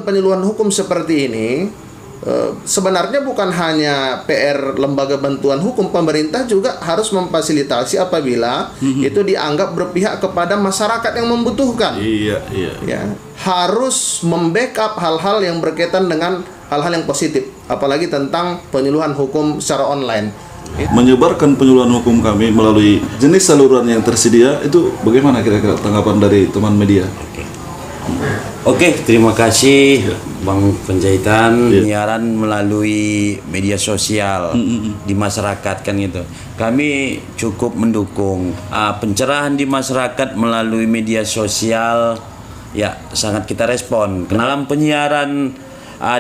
penyuluhan hukum seperti ini sebenarnya bukan hanya PR lembaga bantuan hukum, pemerintah juga harus memfasilitasi apabila itu dianggap berpihak kepada masyarakat yang membutuhkan. Iya. Ya, harus membackup hal-hal yang berkaitan dengan hal-hal yang positif, apalagi tentang penyuluhan hukum secara online. Menyebarkan penyuluhan hukum kami melalui jenis saluran yang tersedia, itu bagaimana kira-kira tanggapan dari teman media? Oke, terima kasih Bang Penjahitan. Penyiaran melalui media sosial di masyarakat kan gitu. Kami cukup mendukung pencerahan di masyarakat melalui media sosial. Ya, sangat kita respon. Dalam penyiaran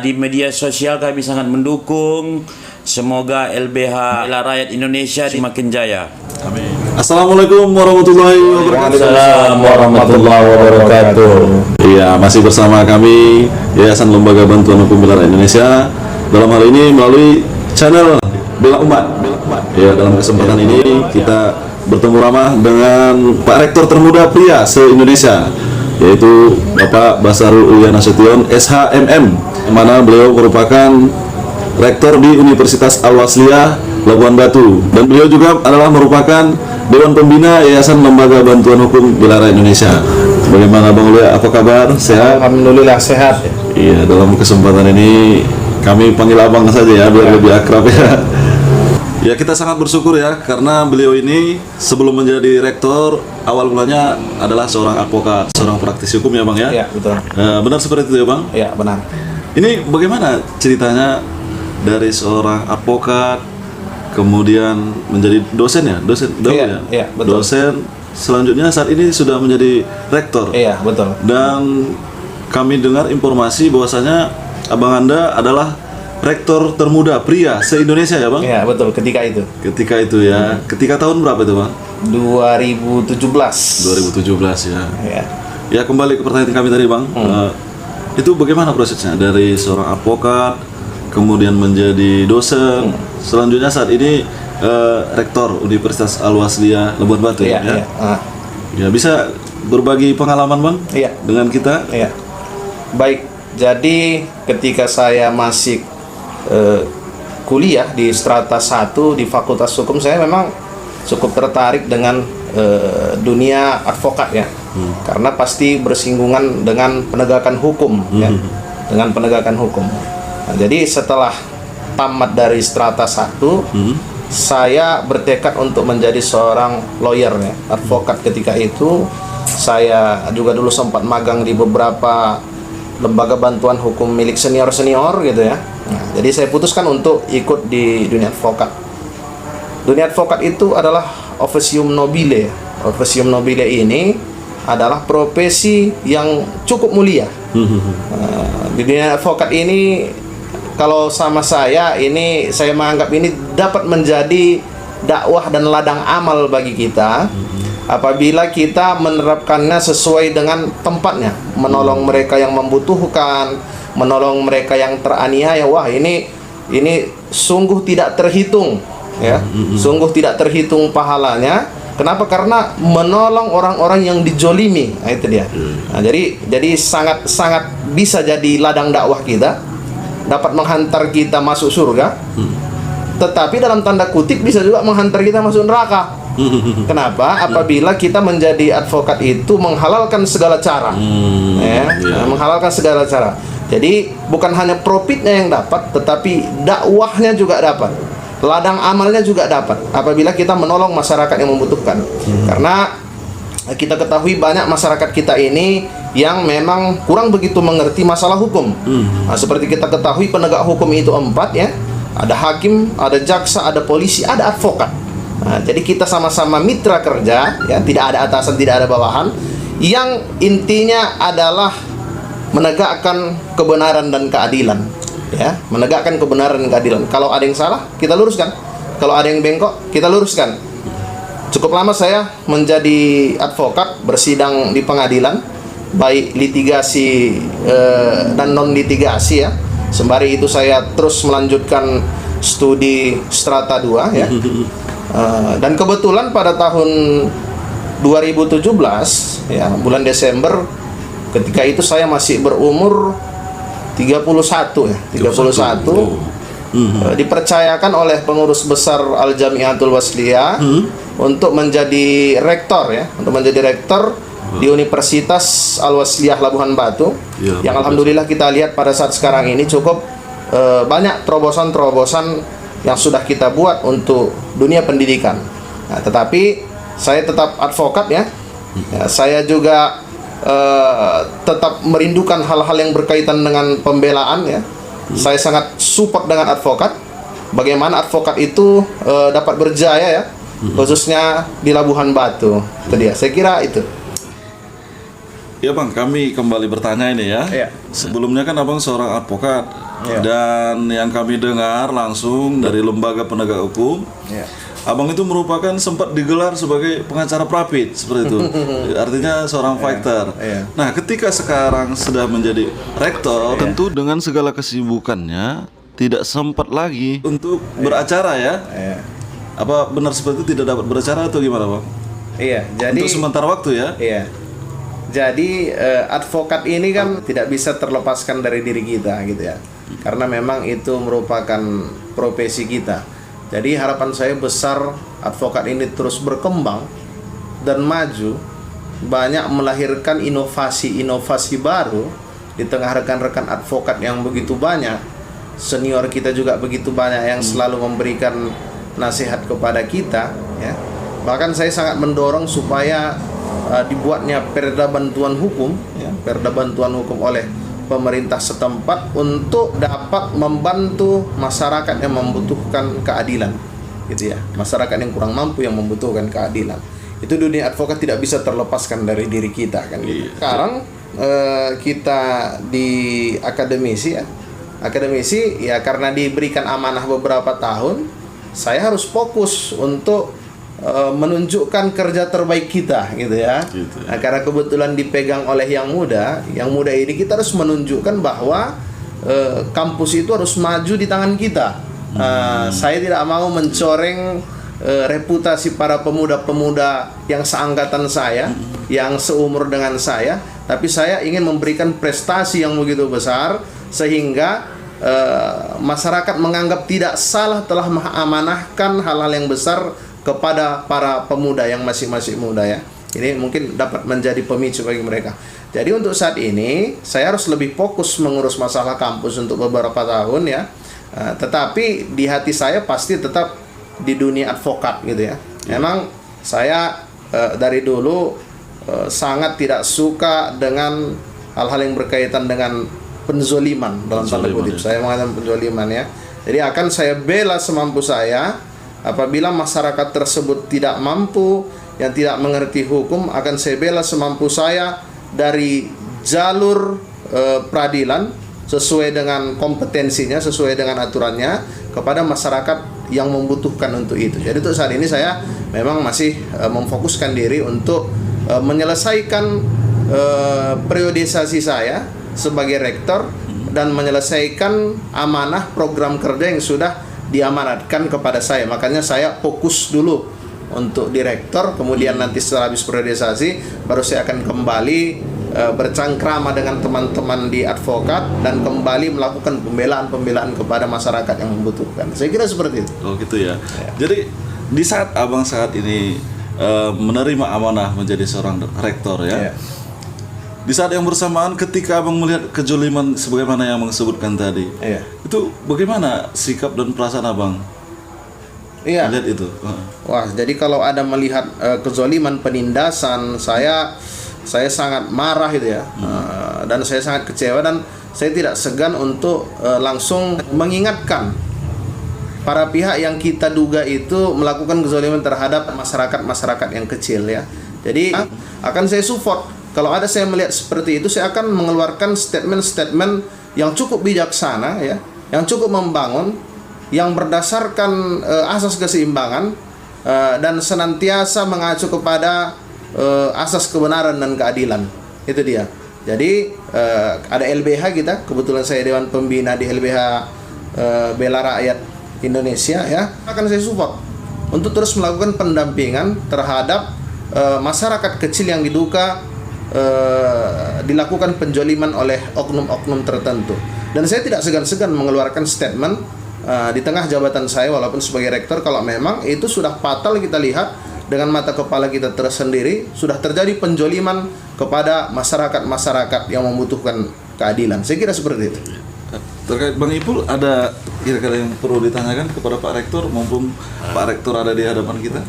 di media sosial kami sangat mendukung. Semoga LBH rakyat Indonesia semakin jaya. Amin. Assalamualaikum warahmatullahi wabarakatuh. Waalaikumsalam warahmatullahi wabarakatuh. Iya, masih bersama kami Yayasan Lembaga Bantuan Hukum Bela Rakyat Indonesia. Dalam hal ini melalui channel Bela Umat. Ya, dalam kesempatan ini kita bertemu ramah dengan Pak Rektor termuda pria se-Indonesia, yaitu Bapak Basarul Ulia Nasution SHMM, yang mana beliau merupakan Rektor di Universitas Al-Wasliyah Labuan Batu, dan beliau juga adalah merupakan Dewan Pembina Yayasan Lembaga Bantuan Hukum Bela Rakyat Indonesia. Bagaimana Bang Ulia, apa kabar? Sehat? Alhamdulillah sehat. Iya, dalam kesempatan ini kami panggil abang saja ya, biar lebih akrab ya. Ya, kita sangat bersyukur ya, karena beliau ini sebelum menjadi rektor, awal mulanya adalah seorang advokat, seorang praktisi hukum ya Bang ya? Iya, betul. Benar seperti itu ya Bang? Iya, benar. Ini bagaimana ceritanya dari seorang advokat kemudian menjadi dosen ya? Iya, betul. Dosen, selanjutnya saat ini sudah menjadi rektor. Iya, betul. Dan kami dengar informasi bahwasanya abang Anda adalah rektor termuda pria se-Indonesia ya Bang? Iya, betul, ketika itu. Ketika itu ya. Ketika tahun berapa itu Bang? 2017. 2017 ya. Iya. Ya, kembali ke pertanyaan kami tadi Bang. Itu bagaimana prosesnya dari seorang advokat kemudian menjadi dosen, selanjutnya saat ini rektor Universitas Al-Wasliyah Labuan Batu Iya, ya? iya. Ya, bisa berbagi pengalaman Bang? Iya. Dengan kita? Iya. Baik, jadi ketika saya masih kuliah di strata 1 di Fakultas Hukum, saya memang cukup tertarik dengan dunia advokat ya. Karena pasti bersinggungan dengan penegakan hukum ya. Dengan penegakan hukum. Nah, jadi setelah tamat dari strata 1, saya bertekad untuk menjadi seorang lawyer ya, advokat. Ketika itu saya juga dulu sempat magang di beberapa lembaga bantuan hukum milik senior-senior gitu ya. Nah, jadi saya putuskan untuk ikut di dunia advokat. Dunia advokat itu adalah officium nobile. Officium nobile ini adalah profesi yang cukup mulia. Di dunia advokat ini, kalau sama saya ini, saya menganggap ini dapat menjadi dakwah dan ladang amal bagi kita apabila kita menerapkannya sesuai dengan tempatnya, menolong mereka yang membutuhkan, menolong mereka yang teraniaya. Wah, ini sungguh tidak terhitung ya, sungguh tidak terhitung pahalanya. Kenapa? Karena menolong orang-orang yang dijolimi. Nah, itu dia. Nah, jadi sangat bisa jadi ladang dakwah kita, dapat menghantar kita masuk surga, tetapi dalam tanda kutip bisa juga menghantar kita masuk neraka. Kenapa? Apabila kita menjadi advokat itu menghalalkan segala cara, menghalalkan segala cara. Jadi bukan hanya profitnya yang dapat, tetapi dakwahnya juga dapat, ladang amalnya juga dapat apabila kita menolong masyarakat yang membutuhkan. Karena kita ketahui banyak masyarakat kita ini yang memang kurang begitu mengerti masalah hukum. Nah, seperti kita ketahui penegak hukum itu 4 ya. Ada hakim, ada jaksa, ada polisi, ada advokat. Nah, jadi kita sama-sama mitra kerja ya, tidak ada atasan, tidak ada bawahan. Yang intinya adalah menegakkan kebenaran dan keadilan. Ya, menegakkan kebenaran dan keadilan. Kalau ada yang salah, kita luruskan. Kalau ada yang bengkok, kita luruskan. Cukup lama saya menjadi advokat, bersidang di pengadilan, baik litigasi dan non litigasi ya. Sembari itu saya terus melanjutkan studi strata 2 ya. Dan kebetulan pada tahun 2017 ya, bulan Desember, ketika itu saya masih berumur 31 ya, 31. Dipercayakan oleh pengurus besar Al Jamiatul Wasliyah untuk menjadi rektor ya, di Universitas Al Wasliyah Labuhan Batu. Yang alhamdulillah kita lihat pada saat sekarang ini cukup banyak terobosan-terobosan yang sudah kita buat untuk dunia pendidikan. Nah, tetapi saya tetap advokat ya. Saya juga tetap merindukan hal-hal yang berkaitan dengan pembelaan ya. Saya sangat support dengan advokat. Bagaimana advokat itu dapat berjaya ya, khususnya di Labuhan Batu. Itu dia. Saya kira itu. Ya Bang, kami kembali bertanya ini ya. Iya. Sebelumnya kan Abang seorang advokat, Iya. dan yang kami dengar langsung dari lembaga penegak hukum, Iya. Abang itu merupakan sempat digelar sebagai pengacara prapit seperti itu. Artinya seorang fighter. Iya. Nah, ketika sekarang sudah menjadi rektor, tentu dengan segala kesibukannya tidak sempat lagi untuk beracara ya. Iya. Apa benar seperti itu, tidak dapat beracara atau gimana, Bang? Iya, jadi Untuk sementara waktu ya. iya. Jadi advokat ini kan tidak bisa terlepaskan dari diri kita gitu ya. Karena memang itu merupakan profesi kita. Jadi harapan saya besar advokat ini terus berkembang dan maju, banyak melahirkan inovasi-inovasi baru di tengah rekan-rekan advokat yang begitu banyak. Senior kita juga begitu banyak yang selalu memberikan nasihat kepada kita ya. Bahkan saya sangat mendorong supaya dibuatnya perda bantuan hukum ya, perda bantuan hukum oleh pemerintah setempat untuk dapat membantu masyarakat yang membutuhkan keadilan gitu ya, masyarakat yang kurang mampu yang membutuhkan keadilan. Itu dunia advokat tidak bisa terlepaskan dari diri kita kan gitu. Sekarang kita di akademisi ya karena diberikan amanah beberapa tahun, saya harus fokus untuk menunjukkan kerja terbaik kita gitu ya. Nah, karena kebetulan dipegang oleh yang muda ini kita harus menunjukkan bahwa kampus itu harus maju di tangan kita. Saya tidak mau mencoreng reputasi para pemuda-pemuda yang seangkatan saya, yang seumur dengan saya, tapi saya ingin memberikan prestasi yang begitu besar sehingga masyarakat menganggap tidak salah telah mengamanahkan hal-hal yang besar kepada para pemuda yang masih muda ya. Ini mungkin dapat menjadi pemicu bagi mereka. Jadi untuk saat ini saya harus lebih fokus mengurus masalah kampus untuk beberapa tahun ya. Tetapi di hati saya pasti tetap di dunia advokat gitu ya. Memang saya dari dulu sangat tidak suka dengan hal-hal yang berkaitan dengan penzoliman dalam tanda kutip. Saya mengatakan penzoliman ya. Jadi akan saya bela semampu saya. Apabila masyarakat tersebut tidak mampu, yang tidak mengerti hukum, akan saya bela semampu saya dari jalur peradilan sesuai dengan kompetensinya, sesuai dengan aturannya kepada masyarakat yang membutuhkan untuk itu. Jadi untuk saat ini saya memang masih memfokuskan diri untuk menyelesaikan periodisasi saya sebagai rektor dan menyelesaikan amanah program kerja yang sudah diamanatkan kepada saya. Makanya saya fokus dulu untuk direktor, kemudian nanti setelah habis periodisasi baru saya akan kembali bercangkrama dengan teman-teman di advokat dan kembali melakukan pembelaan kepada masyarakat yang membutuhkan. Saya kira seperti itu. Oh gitu ya. Jadi di saat Abang saat ini menerima amanah menjadi seorang rektor ya. Di saat yang bersamaan ketika Abang melihat kejoliman sebagaimana yang Abang sebutkan tadi, itu bagaimana sikap dan perasaan Abang? Melihat itu. Wah, jadi kalau ada melihat kezoliman, penindasan, saya sangat marah gitu ya. Dan saya sangat kecewa dan saya tidak segan untuk langsung mengingatkan para pihak yang kita duga itu melakukan kezoliman terhadap masyarakat yang kecil ya. Jadi akan saya support. Kalau ada saya melihat seperti itu, saya akan mengeluarkan statement-statement yang cukup bijaksana ya, yang cukup membangun, yang berdasarkan asas keseimbangan dan senantiasa mengacu kepada asas kebenaran dan keadilan. Itu dia. Jadi ada LBH kita, kebetulan saya Dewan Pembina di LBH Bela Rakyat Indonesia ya, akan saya support untuk terus melakukan pendampingan terhadap masyarakat kecil yang diduga dilakukan penjoliman oleh oknum-oknum tertentu. Dan saya tidak segan-segan mengeluarkan statement di tengah jabatan saya walaupun sebagai rektor, kalau memang itu sudah fatal kita lihat dengan mata kepala kita tersendiri, sudah terjadi penjoliman kepada masyarakat-masyarakat yang membutuhkan keadilan. Saya kira seperti itu. Terkait Bang Ipul, ada kira-kira yang perlu ditanyakan kepada Pak Rektor maupun Pak Rektor ada di hadapan kita?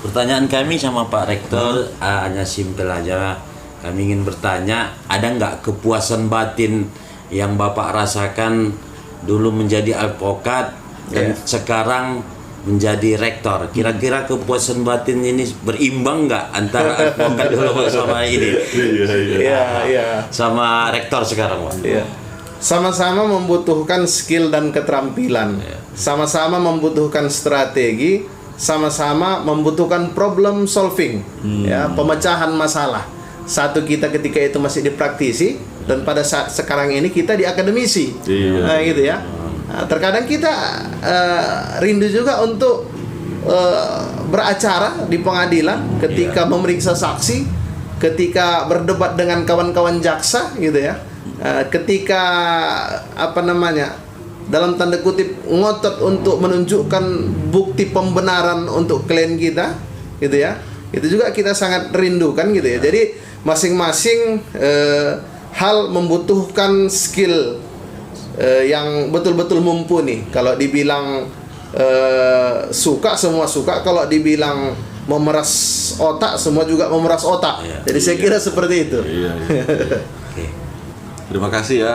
Pertanyaan kami sama Pak Rektor hanya simpel aja. Kami ingin bertanya, ada nggak kepuasan batin yang Bapak rasakan dulu menjadi advokat dan sekarang menjadi rektor? Kira-kira kepuasan batin ini berimbang nggak antara advokat dulu sama ini? Iya. Sama rektor sekarang, Pak? Iya. Sama-sama membutuhkan skill dan keterampilan. Sama-sama membutuhkan strategi, sama-sama membutuhkan problem solving, ya, pemecahan masalah. Satu kita ketika itu masih dipraktisi, dan pada saat sekarang ini kita di akademisi. Nah, gitu ya. Nah, terkadang kita rindu juga untuk beracara di pengadilan ketika memeriksa saksi, ketika berdebat dengan kawan-kawan jaksa, gitu ya. Ketika dalam tanda kutip ngotot untuk menunjukkan bukti pembenaran untuk klien kita, gitu ya. Itu juga kita sangat rindukan, gitu ya. Jadi masing-masing hal membutuhkan skill yang betul-betul mumpuni. Kalau dibilang suka, semua suka. Kalau dibilang memeras otak, semua juga memeras otak. Jadi saya kira seperti itu. Terima kasih ya.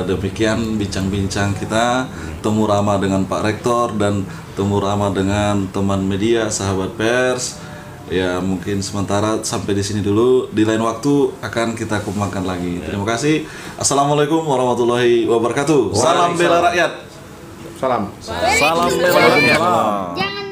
Demikian bincang-bincang kita, temu ramah dengan Pak Rektor dan temu ramah dengan teman media, sahabat pers. Ya, mungkin sementara sampai di sini dulu. Di lain waktu akan kita kembangkan lagi. Terima kasih. Assalamualaikum warahmatullahi wabarakatuh. Salam bela rakyat. Salam. Salam bela rakyat. Jangan